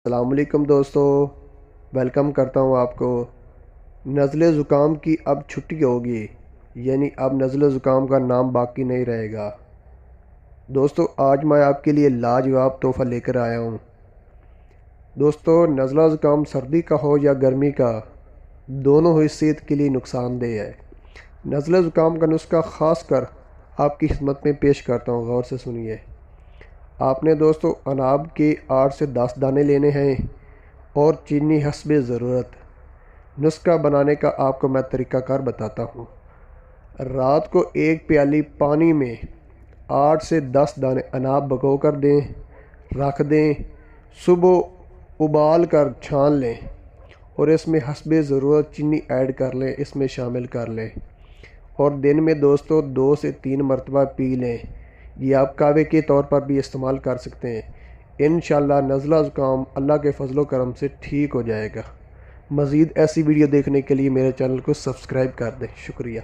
السلام علیکم دوستو، ویلکم کرتا ہوں آپ کو۔ نزلے زکام کی اب چھٹی ہوگی، یعنی اب نزلے زکام کا نام باقی نہیں رہے گا۔ دوستو آج میں آپ کے لیے لاجواب تحفہ لے کر آیا ہوں۔ دوستو نزلہ زکام سردی کا ہو یا گرمی کا، دونوں ہی صحت کے لیے نقصان دہ ہے۔ نزلہ زکام کا نسخہ خاص کر آپ کی خدمت میں پیش کرتا ہوں، غور سے سنیے۔ آپ نے دوستو اناب کے 8 سے 10 دانے لینے ہیں اور چینی حسب ضرورت۔ نسخہ بنانے کا آپ کو میں طریقہ کار بتاتا ہوں۔ رات کو 1 پیالی پانی میں 8 سے 10 دانے اناب بھگو کر دیں، رکھ دیں۔ صبح ابال کر چھان لیں اور اس میں حسب ضرورت چینی ایڈ کر لیں، اس میں شامل کر لیں، اور دن میں دوستو 2 سے 3 مرتبہ پی لیں۔ یہ آپ قہوے کے طور پر بھی استعمال کر سکتے ہیں۔ انشاءاللہ نزلہ زکام اللہ کے فضل و کرم سے ٹھیک ہو جائے گا۔ مزید ایسی ویڈیو دیکھنے کے لیے میرے چینل کو سبسکرائب کر دیں۔ شکریہ۔